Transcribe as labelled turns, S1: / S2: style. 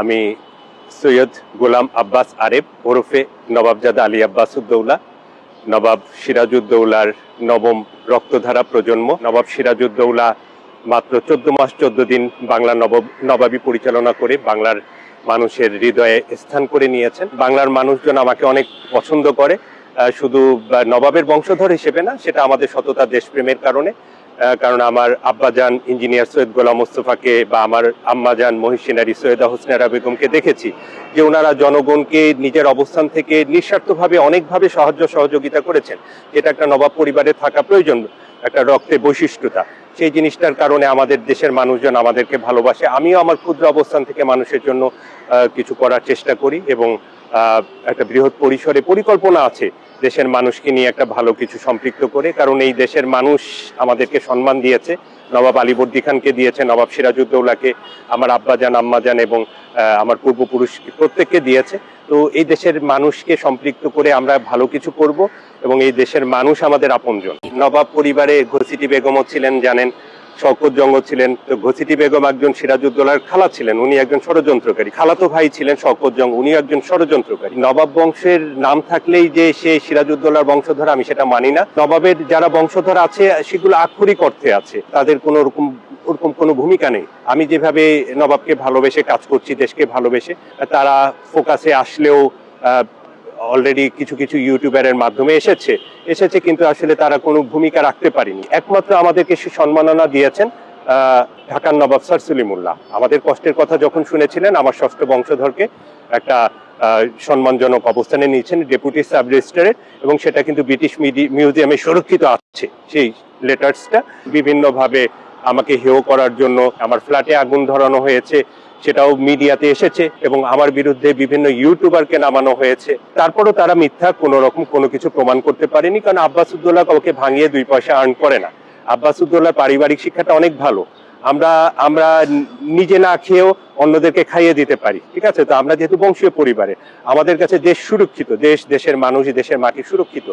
S1: আমি সৈয়দ গোলাম আব্বাস আরেফ ওরফে নবাবজাদা আলী আব্বাসউদ্দৌলা, নবাব সিরাজউদ্দৌলার নবম রক্তধারা প্রজন্ম। নবাব সিরাজউদ্দৌলা মাত্র 14 মাস 14 দিন বাংলা নবাবী পরিচালনা করে বাংলার মানুষের হৃদয়ে স্থান করে নিয়েছেন। বাংলার মানুষজন আমাকে অনেক পছন্দ করে, শুধু নবাবের বংশধর হিসেবে না, সেটা আমাদের সততা দেশপ্রেমের কারণে। কারণ আমার আব্বাজান ইঞ্জিনিয়ার সৈয়দ গোলাম মোস্তফাকে বা আমার আম্মাজান মহিষিনারী সৈয়দা হোসনেরা বেগমকে দেখেছি যে ওনারা জনগণকে নিজের অবস্থান থেকে নিঃস্বার্থভাবে অনেকভাবে সাহায্য সহযোগিতা করেছেন, যেটা একটা নবাব পরিবারে থাকা প্রয়োজন, একটা রক্তের বৈশিষ্ট্যতা। সেই জিনিসটার কারণে আমাদের দেশের মানুষজন আমাদেরকে ভালোবাসে। আমিও আমার ক্ষুদ্র অবস্থান থেকে মানুষের জন্য কিছু করার চেষ্টা করি এবং একটা বৃহৎ পরিসরে পরিকল্পনা আছে দেশের মানুষকে নিয়ে একটা ভালো কিছু সম্পৃক্ত করে। কারণ এই দেশের মানুষ আমাদেরকে সম্মান দিয়েছে, নবাব আলীবর্দী খানকে দিয়েছে, নবাব সিরাজউদ্দৌলাকে, আমার আব্বাজান আম্মাজান এবং আমার পূর্বপুরুষ প্রত্যেককে দিয়েছে। তো এই দেশের মানুষকে সম্পৃক্ত করে আমরা ভালো কিছু করব এবং এই দেশের মানুষ আমাদের আপনজন। নবাব পরিবারে ঘসিটি বেগমও ছিলেন, জানেন, শওকত জঙ্গ ছিলেন। তো ঘসিটি বেগম একজন সিরাজউদ্দৌলার খালা ছিলেন, উনি একজন ষড়যন্ত্রকারী। খালাতো ভাই ছিলেন শওকত জঙ্গ, উনি একজন ষড়যন্ত্রকারী। নবাব বংশের নাম থাকলেই যে সে সিরাজউদ্দৌলার বংশধর, আমি সেটা মানি না। নবাবের যারা বংশধর আছে সেগুলো আক্ষরিক অর্থে আছে, তাদের ওরকম কোনো ভূমিকা নেই। আমি যেভাবে নবাবকে ভালোবেসে কাজ করছি, দেশকে ভালোবেসে, তারা ফোকাসে আসলেও অলরেডি কিছু কিছু ইউটিউবারের মাধ্যমে এসেছে কিন্তু আসলে তারা কোনো ভূমিকা রাখতে পারেনি। একমাত্র আমাদেরকে সে সম্মাননা দিয়েছেন ঢাকার নবাব স্যার সলিমুল্লাহ। আমাদের কষ্টের কথা যখন শুনেছিলেন, আমার ষষ্ঠ বংশধরকে একটা সম্মানজনক অবস্থানে নিয়েছেন ডেপুটি সাব রেজিস্ট্রারে, এবং সেটা কিন্তু ব্রিটিশ মিউজিয়ামে সুরক্ষিত আছে। সেই লেটার্সটা বিভিন্নভাবে আমাকে হেয় করার জন্য আমার ফ্ল্যাটে আগুন ধরানো হয়েছে, সেটাও মিডিয়াতে এসেছে, এবং আমার বিরুদ্ধে বিভিন্ন ইউটিউবারকে নামানো হয়েছে। তারপরও তারা মিথ্যা কোনো কিছু প্রমাণ করতে পারেনি, কারণ আব্বাসউদ্দৌলা কাউকে ভাঙিয়ে 2 পয়সা আর্ন করে না। আব্বাসউদ্দৌলার পারিবারিক শিক্ষাটা অনেক ভালো। আমরা নিজে না খেয়েও অন্যদেরকে খাইয়ে দিতে পারি, ঠিক আছে? তো আমরা যেহেতু বংশীয় পরিবারে, আমাদের কাছে দেশ সুরক্ষিত, দেশের মানুষ, দেশের মাটি সুরক্ষিত।